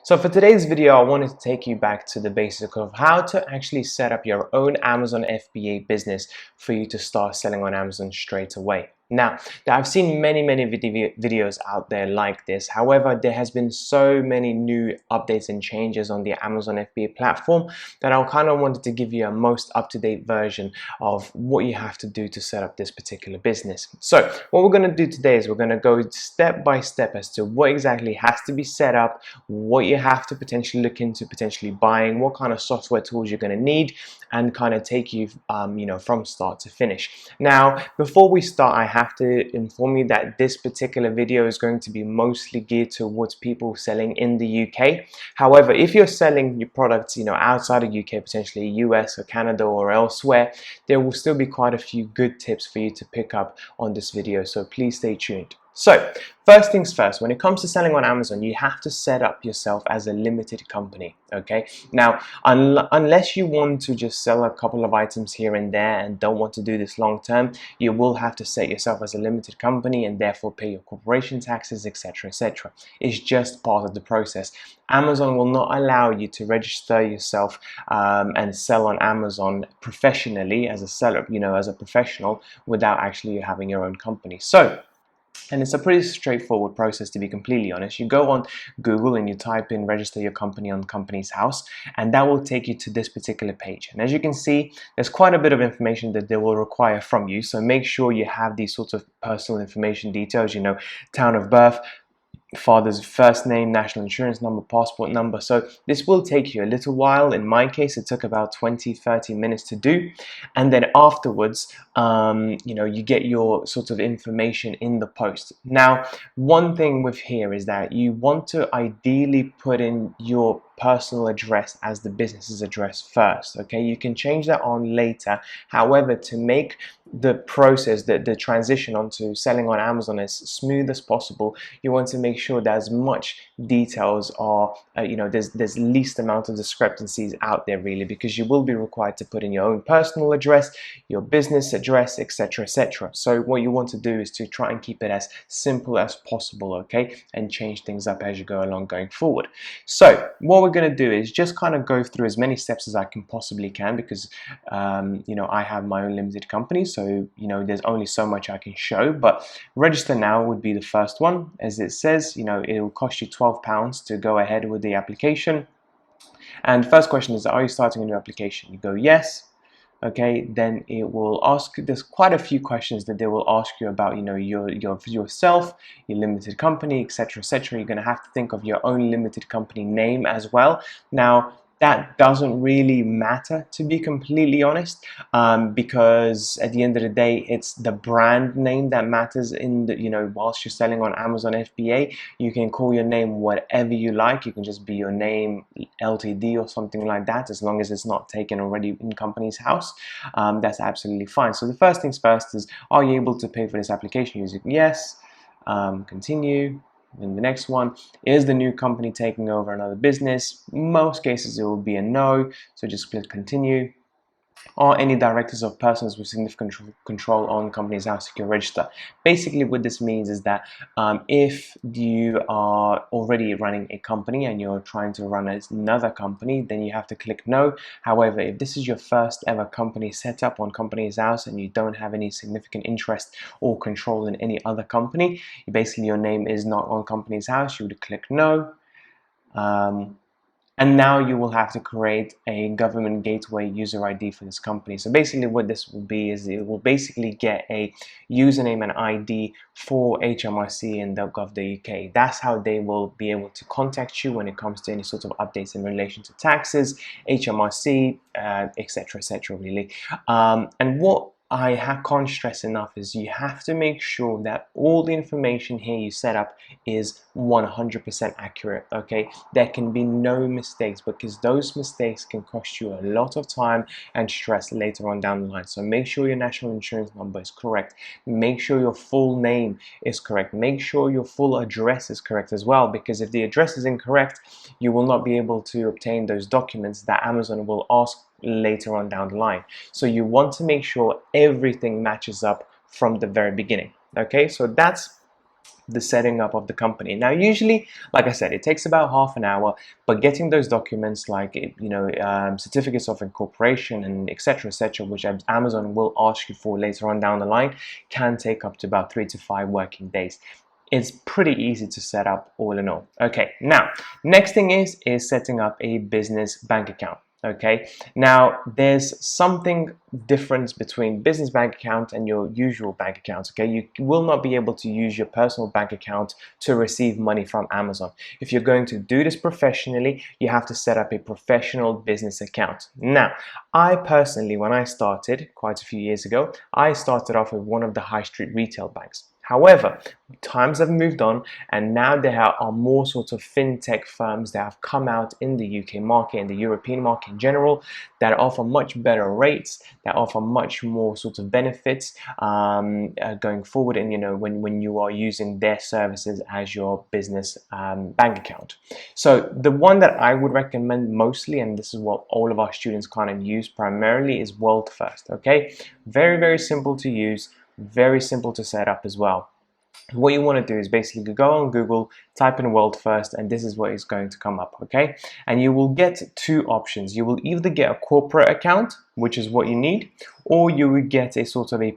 So for today's video, I wanted to take you back to the basics of how to actually set up your own Amazon FBA business for you to start selling on Amazon straight away. Now, I've seen many videos out there like this. However, there has been so many new updates and changes on the Amazon FBA platform that I kind of wanted to give you a most up-to-date version of what you have to do to set up this particular business. So what we're going to do today is we're going to go step by step as to what exactly has to be set up, what you have to potentially look into potentially buying, what kind of software tools you're going to need, and kind of take you from start to finish. Now, before we start, I have to inform you that this particular video is going to be mostly geared towards people selling in the UK. However, if you're selling your products outside of UK, potentially US or Canada or elsewhere, there will still be quite a few good tips for you to pick up on this video, so please stay tuned. So first things first, when it comes to selling on Amazon, you have to set up yourself as a limited company. Okay, now unless you want to just sell a couple of items here and there and don't want to do this long term, you will have to set yourself as a limited company and therefore pay your corporation taxes, etc., etc. It's just part of the process. Amazon will not allow you to register yourself and sell on Amazon professionally as a seller, as a professional, without actually having your own company. And it's a pretty straightforward process, to be completely honest. You go on Google and you type in register your company on Companies House, and that will take you to this particular page. And as you can see, there's quite a bit of information that they will require from you. So make sure you have these sorts of personal information details, town of birth, father's first name, national insurance number, passport number. So this will take you a little while. In my case, it took about 20-30 minutes to do, and then afterwards you get your sort of information in the post. Now, one thing with here is that you want to ideally put in your personal address as the business's address first. Okay, you can change that on later. However, to make the process, the transition onto selling on Amazon as smooth as possible, you want to make sure that as much details are there's least amount of discrepancies out there, really, because you will be required to put in your own personal address, your business address, etc., etc. So what you want to do is to try and keep it as simple as possible, okay, and change things up as you go along going forward. So what we're going to do is just kind of go through as many steps as I can possibly can, because I have my own limited company, so there's only so much I can show. But register now would be the first one. As it says, it will cost you £12 to go ahead with the application. And the first question is, are you starting a new application? You go yes. Okay, then it will ask, there's quite a few questions that they will ask you about, yourself, your limited company, etc., etc. You're going to have to think of your own limited company name as well. Now, that doesn't really matter, to be completely honest, because at the end of the day, it's the brand name that matters. In the whilst you're selling on Amazon FBA, you can call your name whatever you like. You can just be your name Ltd or something like that, as long as it's not taken already in Companies House. That's absolutely fine. So the first things first is, are you able to pay for this application? Using yes, continue. In the next one, is the new company taking over another business? Most cases it will be a no, so just click continue. Are any directors of persons with significant control on Companies House secure register? Basically what this means is that if you are already running a company and you're trying to run another company, then you have to click no. However, if this is your first ever company set up on Companies House and you don't have any significant interest or control in any other company, basically your name is not on Companies House, you would click no. And now you will have to create a government gateway user ID for this company. So basically what this will be is it will basically get a username and ID for HMRC and .gov.uk. That's how they will be able to contact you when it comes to any sort of updates in relation to taxes, HMRC, etc., etc., really. And what I can't stress enough is you have to make sure that all the information here you set up is 100% accurate. Okay, there can be no mistakes, because those mistakes can cost you a lot of time and stress later on down the line. So make sure your national insurance number is correct, make sure your full name is correct, make sure your full address is correct as well, because if the address is incorrect, you will not be able to obtain those documents that Amazon will ask later on down the line. So you want to make sure everything matches up from the very beginning. Okay, so that's the setting up of the company. Now, usually, like I said, it takes about half an hour, but getting those documents like, certificates of incorporation and etc., which Amazon will ask you for later on down the line, can take up to about 3 to 5 working days. It's pretty easy to set up all in all. Okay, now, next thing is setting up a business bank account. Okay, now there's something different between business bank account and your usual bank account. Okay, you will not be able to use your personal bank account to receive money from Amazon. If you're going to do this professionally, you have to set up a professional business account. Now, I personally, when I started quite a few years ago, I started off with one of the high street retail banks. However, times have moved on, and now there are more sort of fintech firms that have come out in the UK market and the European market in general that offer much better rates, that offer much more sort of benefits going forward. And when you are using their services as your business bank account. So the one that I would recommend mostly, and this is what all of our students kind of use primarily, is World First. Okay, very, very simple to use. Very simple to set up as well. What you want to do is basically go on Google, type in World First, and this is what is going to come up, okay? And you will get two options. You will either get a corporate account, which is what you need, or you would get a sort of a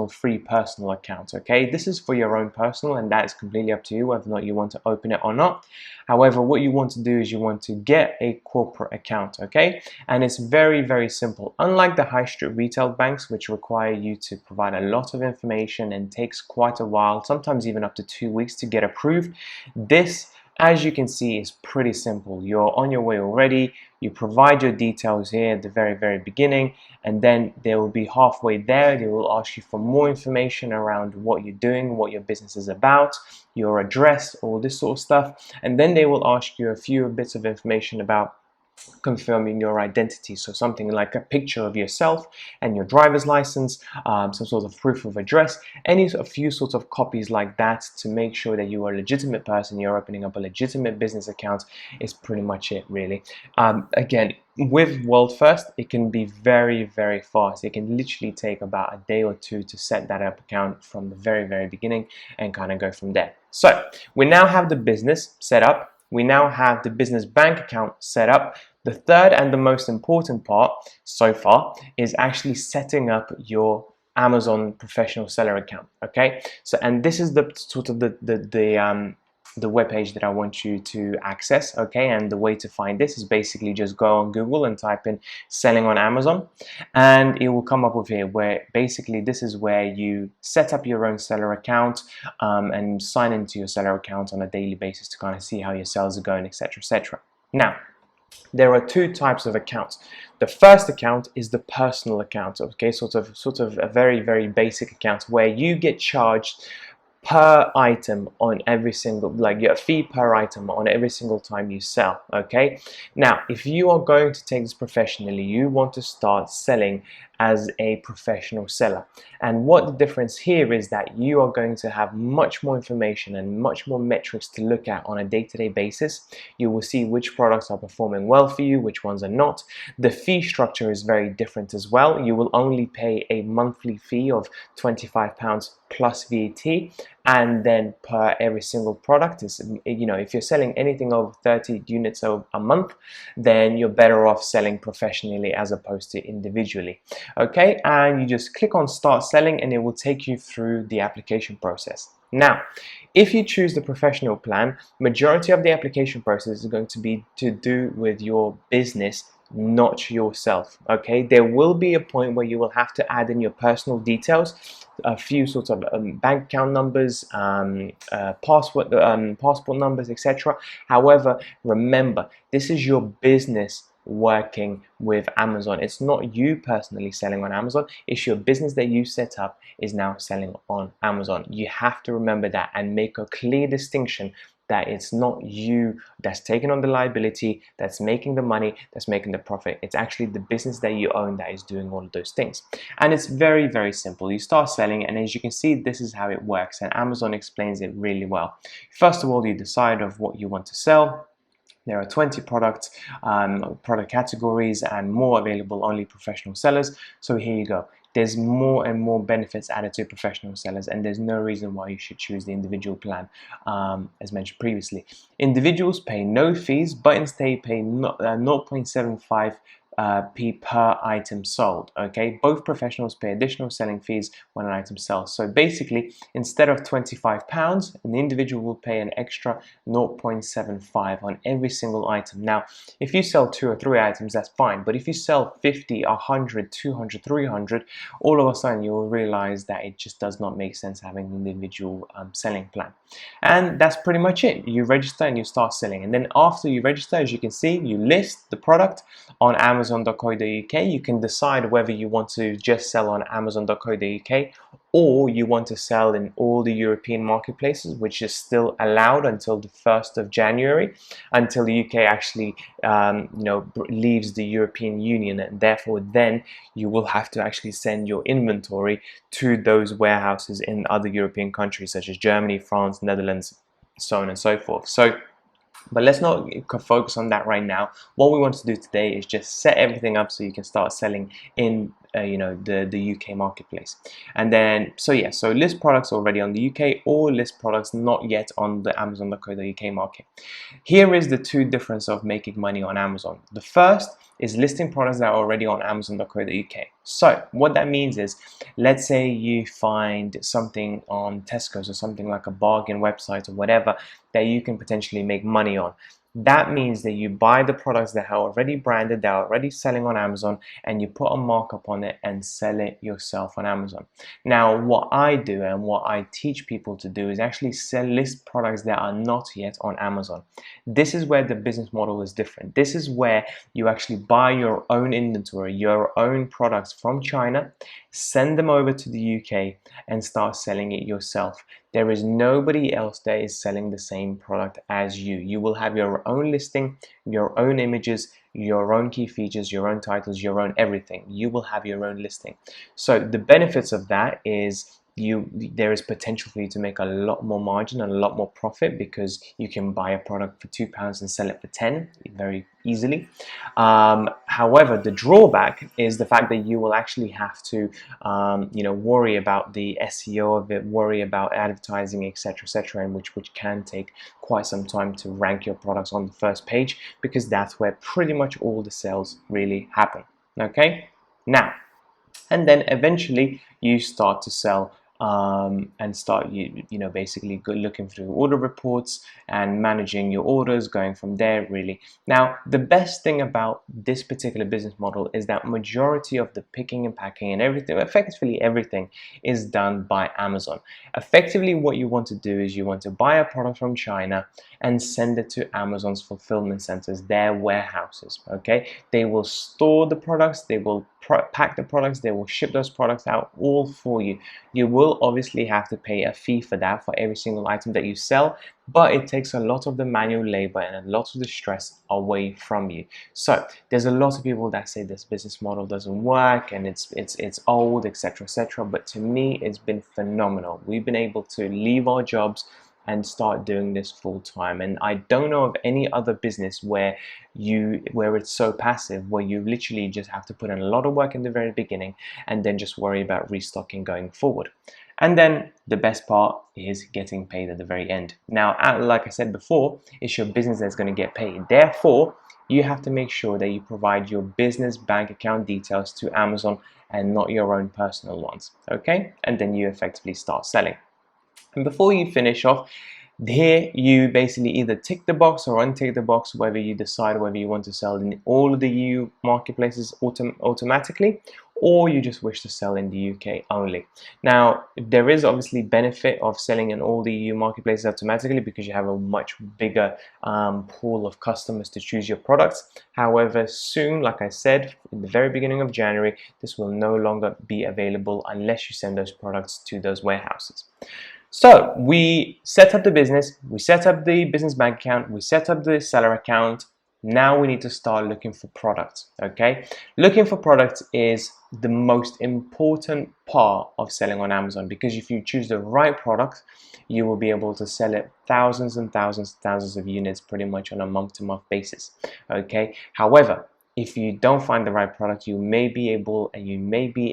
free personal account, okay? This is for your own personal, and that is completely up to you whether or not you want to open it or not. However, what you want to do is you want to get a corporate account, okay? And it's very, very simple. Unlike the high street retail banks, which require you to provide a lot of information and takes quite a while, sometimes even up to 2 weeks to get approved, this, as you can see, is pretty simple. You're on your way already. You provide your details here at the very, very beginning, and then they will be halfway there. They will ask you for more information around what you're doing, what your business is about, your address, all this sort of stuff. And then they will ask you a few bits of information about confirming your identity. So something like a picture of yourself and your driver's license, some sort of proof of address, a few sorts of copies like that to make sure that you are a legitimate person, you're opening up a legitimate business account is pretty much it, really. Again, with World First, it can be very, very fast. It can literally take about a day or two to set that up account from the very, very beginning and kind of go from there. So we now have the business set up. We now have the business bank account set up. The third and the most important part so far is actually setting up your Amazon professional seller account. Okay, so and this is the sort of the web page that I want you to access. Okay, and the way to find this is basically just go on Google and type in selling on Amazon, and it will come up with here where basically this is where you set up your own seller account and sign into your seller account on a daily basis to kind of see how your sales are going, etc., etc. Now, there are two types of accounts. The first account is the personal account, okay, sort of a very, very basic account where you get charged per item on every single, like your fee per item on every single time you sell. Okay, now if you are going to take this professionally, you want to start selling as a professional seller. And what the difference here is that you are going to have much more information and much more metrics to look at on a day-to-day basis. You will see which products are performing well for you, which ones are not. The fee structure is very different as well. You will only pay a monthly fee of £25 plus VAT, and then per every single product is, if you're selling anything over 30 units a month, then you're better off selling professionally as opposed to individually. Okay, and you just click on start selling and it will take you through the application process. Now, if you choose the professional plan, majority of the application process is going to be to do with your business, not yourself. Okay, there will be a point where you will have to add in your personal details, a few sorts of bank account numbers, passport numbers, etc. However, remember, this is your business working with Amazon. It's not you personally selling on Amazon. It's your business that you set up is now selling on Amazon. You have to remember that and make a clear distinction that it's not you that's taking on the liability, that's making the money, that's making the profit. It's actually the business that you own that is doing all of those things. And it's very, very simple. You start selling, and as you can see, this is how it works, and Amazon explains it really well. First of all, you decide of what you want to sell. There are 20 product categories and more available only professional sellers. So here you go. There's more and more benefits added to professional sellers, and there's no reason why you should choose the individual plan, as mentioned previously. Individuals pay no fees, but instead pay 0.75 p per item sold. Okay, both professionals pay additional selling fees when an item sells. So basically, instead of £25, an individual will pay an extra 0.75 on every single item. Now, if you sell 2 or 3 items, that's fine. But if you sell 50, 100, 200, 300, all of a sudden you will realize that it just does not make sense having an individual selling plan. And that's pretty much it. You register and you start selling. And then after you register, as you can see, you list the product on Amazon.co.uk. You can decide whether you want to just sell on Amazon.co.uk or you want to sell in all the European marketplaces, which is still allowed until the 1st of January, until the UK actually leaves the European Union, and therefore then you will have to actually send your inventory to those warehouses in other European countries such as Germany, France, Netherlands, so on and so forth. But let's not focus on that right now. What we want to do today is just set everything up so you can start selling in the UK marketplace. And then so list products already on the UK or list products not yet on the Amazon.co.uk market. Here is the two difference of making money on Amazon. The first is listing products that are already on Amazon.co.uk. So what that means is, let's say you find something on Tesco's or something like a bargain website or whatever that you can potentially make money on. That means that you buy the products that are already branded, that are already selling on Amazon, and you put a markup on it and sell it yourself on Amazon. Now, what I do and what I teach people to do is actually list products that are not yet on Amazon. This is where the business model is different. This is where you actually buy your own inventory, your own products from China, send them over to the UK and start selling it yourself. There is nobody else that is selling the same product as you. You will have your own listing, your own images, your own key features, your own titles, your own everything. You will have your own listing. So the benefits of that is there is potential for you to make a lot more margin and a lot more profit, because you can buy a product for £2 and sell it for 10 very easily. However, the drawback is the fact that you will actually have to worry about the SEO of it, worry about advertising, etc., and which can take quite some time to rank your products on the first page, because that's where pretty much all the sales really happen. Okay, now, and then eventually you start to sell and start basically looking through order reports and managing your orders, going from there really. Now, the best thing about this particular business model is that majority of the picking and packing and everything, effectively everything, is done by Amazon. Effectively, what you want to do is you want to buy a product from China and send it to Amazon's fulfillment centers, their warehouses. Okay, they will store the products, they will pack the products, they will ship those products out all for you. You will obviously have to pay a fee for that for every single item that you sell, but it takes a lot of the manual labor and a lot of the stress away from you. So there's a lot of people that say this business model doesn't work and it's old, etc., but to me it's been phenomenal. We've been able to leave our jobs and start doing this full time, and I don't know of any other business where it's so passive, where you literally just have to put in a lot of work in the very beginning and then just worry about restocking going forward. And then the best part is getting paid at the very end. Now, like I said before, it's your business that's going to get paid. Therefore, you have to make sure that you provide your business bank account details to Amazon and not your own personal ones. Okay? And then you effectively start selling. And before you finish off, here you basically either tick the box or untick the box, whether you decide whether you want to sell in all of the EU marketplaces automatically, or you just wish to sell in the UK only. Now, there is obviously benefit of selling in all the EU marketplaces automatically, because you have a much bigger pool of customers to choose your products. However, soon, like I said, in the very beginning of January, this will no longer be available unless you send those products to those warehouses. So we set up the business, we set up the business bank account, we set up the seller account. Now we need to start looking for products. Okay, looking for products is the most important part of selling on Amazon, because if you choose the right product, you will be able to sell it thousands and thousands and thousands of units pretty much on a month-to-month basis. Okay, however, if you don't find the right product, you may be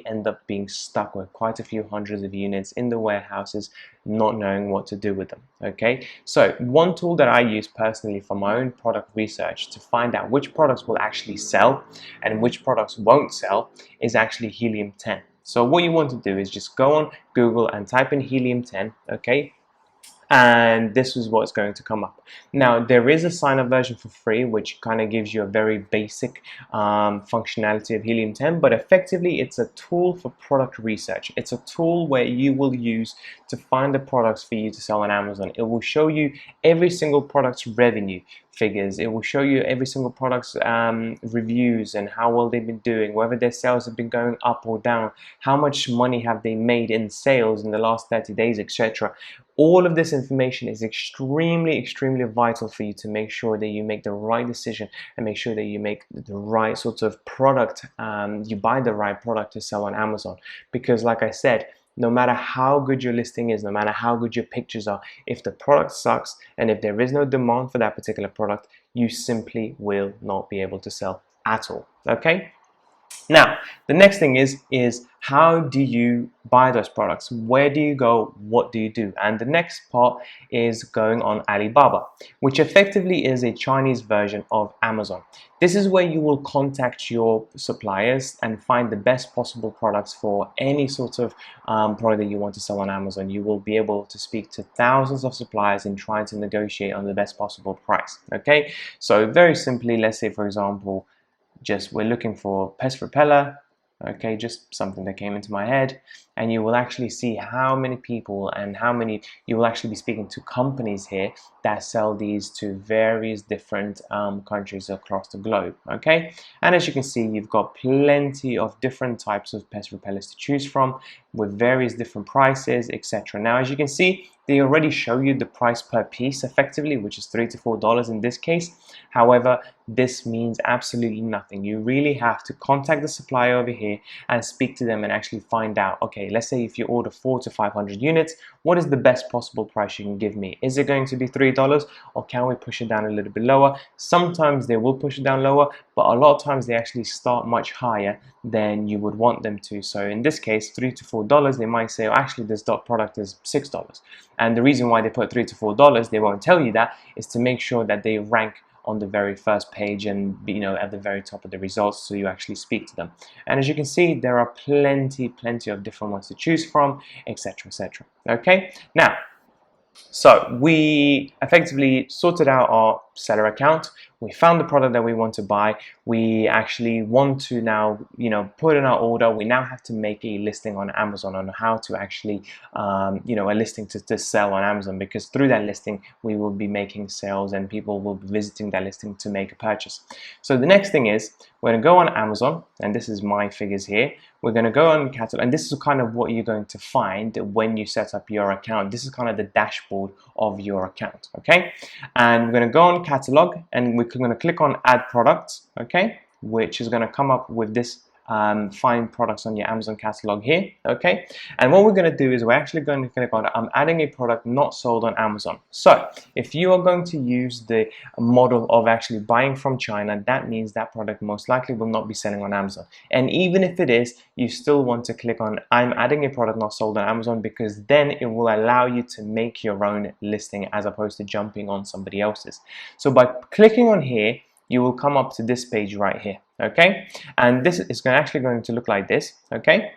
end up being stuck with quite a few hundreds of units in the warehouses, not knowing what to do with them. Okay, so one tool that I use personally for my own product research to find out which products will actually sell and which products won't sell is actually Helium 10. So what you want to do is just go on Google and type in Helium 10, okay? And this is what's going to come up. Now, there is a sign-up version for free, which kind of gives you a very basic functionality of Helium 10, but effectively it's a tool for product research. It's a tool where you will use to find the products for you to sell on Amazon. It will show you every single product's revenue figures. It will show you every single product's reviews and how well they've been doing, whether their sales have been going up or down, how much money have they made in sales in the last 30 days, etc. All of this information is extremely vital for you to make sure that you make the right decision and make sure that you make the right sort of product, you buy the right product to sell on Amazon. Because like I said, no matter how good your listing is, no matter how good your pictures are, if the product sucks and if there is no demand for that particular product, you simply will not be able to sell at all. Okay? Now, the next thing is how do you buy those products? Where do you go? What do you do? And the next part is going on Alibaba, which effectively is a Chinese version of Amazon. This is where you will contact your suppliers and find the best possible products for any sort of product that you want to sell on Amazon. You will be able to speak to thousands of suppliers and try to negotiate on the best possible price. Okay, so very simply, let's say for example, we're looking for pest repeller, okay, just something that came into my head, and you will actually see how many people and you will actually be speaking to companies here that sell these to various different countries across the globe. Okay, and as you can see, you've got plenty of different types of pest repellers to choose from with various different prices, etc. Now, as you can see, they already show you the price per piece effectively, which is $3 to $4 in this case. However, this means absolutely nothing. You really have to contact the supplier over here and speak to them and actually find out, okay, let's say if you order 400 to 500 units, what is the best possible price you can give me? Is it going to be $3 or can we push it down a little bit lower? Sometimes they will push it down lower, but a lot of times they actually start much higher than you would want them to. So in this case, $3 to $4, they might say, oh, actually this product is $6. And the reason why they put $3 to $4, they won't tell you that, is to make sure that they rank on the very first page and at the very top of the results, so you actually speak to them. And as you can see, there are plenty of different ones to choose from, etc. Okay, now, so we effectively sorted out our seller account. We found the product that we want to buy. We actually want to now, put in our order. We now have to make a listing on Amazon on how to actually, a listing to sell on Amazon, because through that listing, we will be making sales and people will be visiting that listing to make a purchase. So the next thing is we're going to go on Amazon, and this is my figures here. We're going to go on catalog, and this is kind of what you're going to find when you set up your account. This is kind of the dashboard of your account, okay? And we're going to go on catalog, and we're going to click on add products, okay? Which is going to come up with this find products on your Amazon catalog here, okay? And what we're going to do is we're actually going to click on I'm adding a product not sold on Amazon. So if you are going to use the model of actually buying from China, that means that product most likely will not be selling on Amazon. And even if it is, you still want to click on I'm adding a product not sold on Amazon, because then it will allow you to make your own listing as opposed to jumping on somebody else's. So by clicking on here, you will come up to this page right here, okay? And this is actually going to look like this, okay?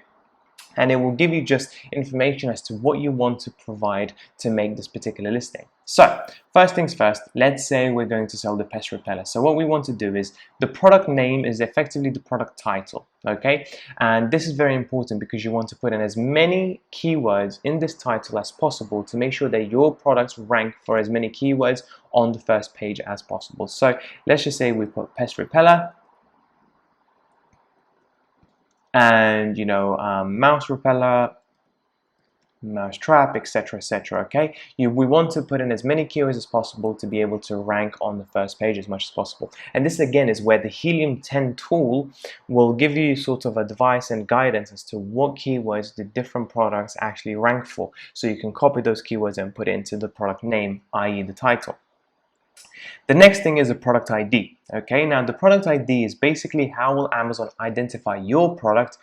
And it will give you just information as to what you want to provide to make this particular listing. So first things first, let's say we're going to sell the pest repeller. So what we want to do is the product name is effectively the product title, okay? And this is very important because you want to put in as many keywords in this title as possible to make sure that your products rank for as many keywords on the first page as possible. So let's just say we put pest repeller, and mouse repeller, mousetrap, etc., etc. Okay, we want to put in as many keywords as possible to be able to rank on the first page as much as possible. And this again is where the Helium 10 tool will give you sort of advice and guidance as to what keywords the different products actually rank for, so you can copy those keywords and put it into the product name, i.e. the title. The next thing is a product ID. Okay, now the product ID is basically how will Amazon identify your product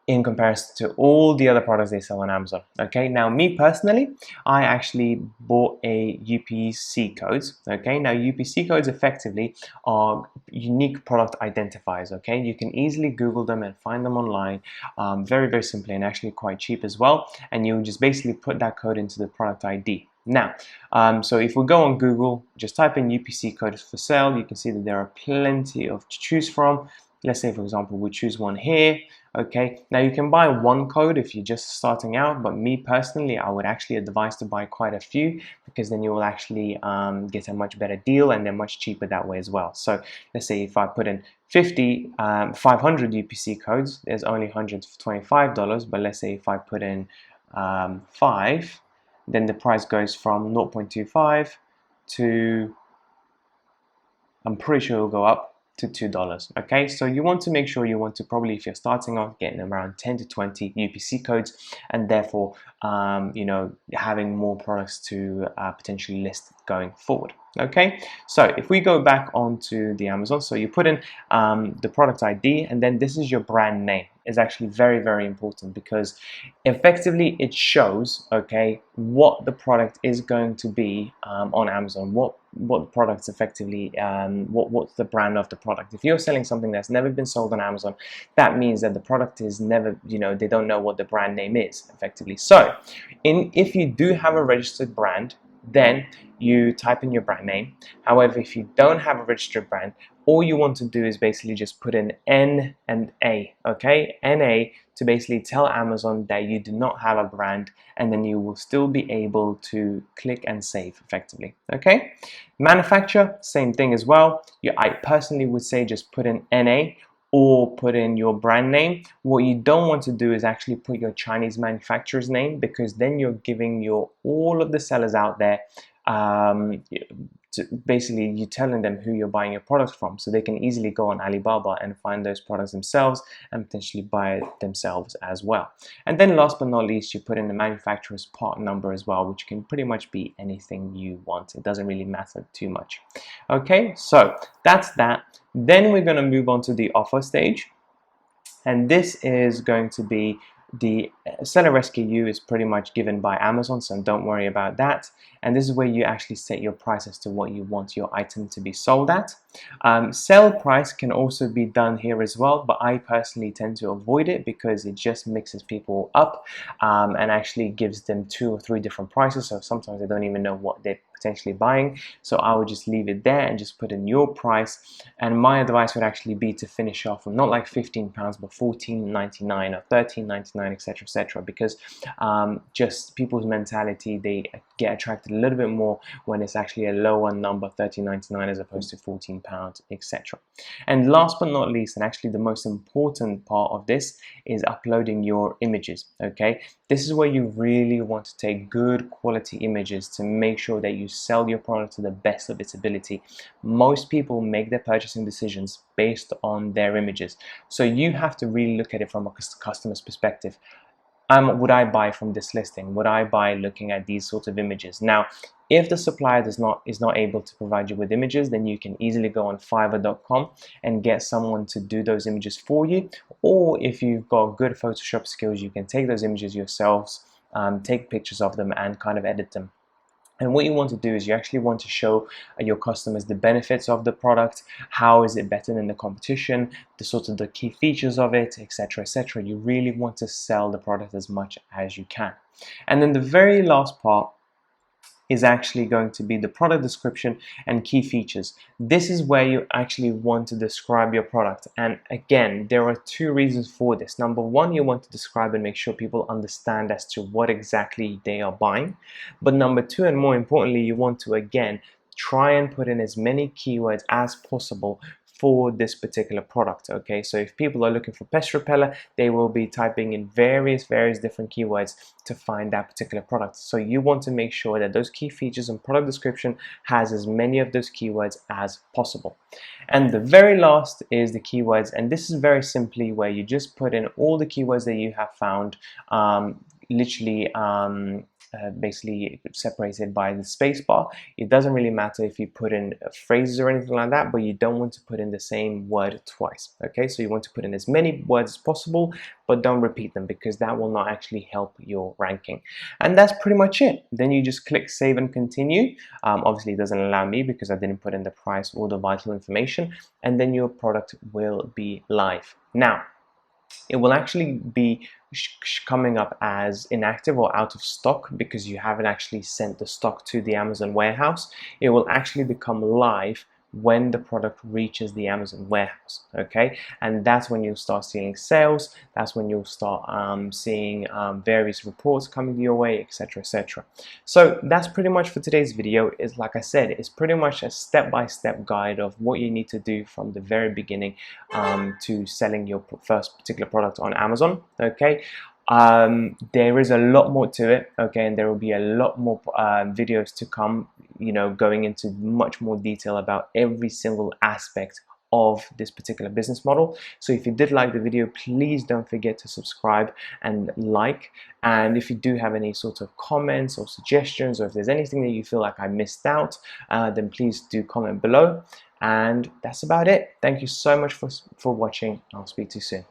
in comparison to all the other products they sell on Amazon. Okay, now me personally, I actually bought a UPC codes. Okay, now UPC codes effectively are unique product identifiers. Okay, you can easily Google them and find them online, very, very simply, and actually quite cheap as well. And you just basically put that code into the product ID. Now, so if we go on Google, just type in UPC code for sale, you can see that there are plenty to choose from. Let's say, for example, we choose one here. Okay, now you can buy one code if you're just starting out, but me personally, I would actually advise to buy quite a few, because then you will actually get a much better deal, and they're much cheaper that way as well. So let's say if I put in 500 UPC codes, there's only $125, but let's say if I put in 5, then the price goes from 0.25 to, I'm pretty sure it'll go up to $2. Okay, so you want to make sure you want to probably, if you're starting off, getting around 10 to 20 UPC codes, and therefore you know, having more products to potentially list going forward. Okay, so if we go back onto the Amazon, so you put in the product ID, and then this is your brand name. Is actually very, very important, because effectively it shows, okay, what the product is going to be on Amazon, what products effectively, what's the brand of the product. If you're selling something that's never been sold on Amazon, that means that the product is never, you know, they don't know what the brand name is effectively. So if you do have a registered brand, then you type in your brand name. However, if you don't have a registered brand, all you want to do is basically just put in N and A, okay? NA, to basically tell Amazon that you do not have a brand, and then you will still be able to click and save effectively, okay? Manufacturer, same thing as well. I personally would say just put in NA or put in your brand name. What you don't want to do is actually put your Chinese manufacturer's name, because then you're giving all of the sellers out there, basically you're telling them who you're buying your products from, so they can easily go on Alibaba and find those products themselves and potentially buy it themselves as well. And then last but not least, you put in the manufacturer's part number as well, which can pretty much be anything you want. It doesn't really matter too much. Okay, so that's that. Then we're going to move on to the offer stage, and this is going to be the seller SKU is pretty much given by Amazon, so don't worry about that. And this is where you actually set your price as to what you want your item to be sold at. Sell price can also be done here as well, but I personally tend to avoid it because it just mixes people up and actually gives them 2 or 3 different prices, so sometimes they don't even know what they're potentially buying. So I would just leave it there and just put in your price, and my advice would actually be to finish off with not like £15 but $14.99 or $13.99, etc., etc., because just people's mentality, they get attracted a little bit more when it's actually a lower number, $13.99, as opposed to £14, etc. And last but not least, and actually the most important part of this, is uploading your images. Okay, this is where you really want to take good quality images to make sure that you sell your product to the best of its ability. Most people make their purchasing decisions based on their images, so you have to really look at it from a customer's perspective. Would I buy from this listing? Would I buy looking at these sorts of images? Now, if the supplier is not able to provide you with images, then you can easily go on Fiverr.com and get someone to do those images for you. Or if you've got good Photoshop skills, you can take those images yourselves, take pictures of them and kind of edit them. And what you want to do is you actually want to show your customers the benefits of the product, how is it better than the competition, the sort of the key features of it, etc., etc. You really want to sell the product as much as you can. And then the very last part is actually going to be the product description and key features. This is where you actually want to describe your product. And again, there are 2 reasons for this. Number 1, you want to describe and make sure people understand as to what exactly they are buying. But number 2, and more importantly, you want to again try and put in as many keywords as possible for this particular product. Okay, so if people are looking for pest repeller, they will be typing in various different keywords to find that particular product. So you want to make sure that those key features and product description has as many of those keywords as possible. And the very last is the keywords, and this is very simply where you just put in all the keywords that you have found, literally basically separated by the space bar. It doesn't really matter if you put in phrases or anything like that, but you don't want to put in the same word twice. Okay, so you want to put in as many words as possible, but don't repeat them, because that will not actually help your ranking. And that's pretty much it. Then you just click save and continue. Obviously it doesn't allow me because I didn't put in the price or the vital information, and then your product will be live. Now, it will actually be coming up as inactive or out of stock because you haven't actually sent the stock to the Amazon warehouse. It will actually become live when the product reaches the Amazon warehouse. Okay, and that's when you'll start seeing sales. That's when you'll start seeing various reports coming your way, etc., etc. So that's pretty much for today's video. Is, like I said, it's pretty much a step-by-step guide of what you need to do from the very beginning to selling your first particular product on Amazon. Okay, there is a lot more to it. Okay, and there will be a lot more videos to come, you know, going into much more detail about every single aspect of this particular business model. So if you did like the video, please don't forget to subscribe and like. And if you do have any sort of comments or suggestions, or if there's anything that you feel like I missed out, then please do comment below. And that's about it. Thank you so much for watching. I'll speak to you soon.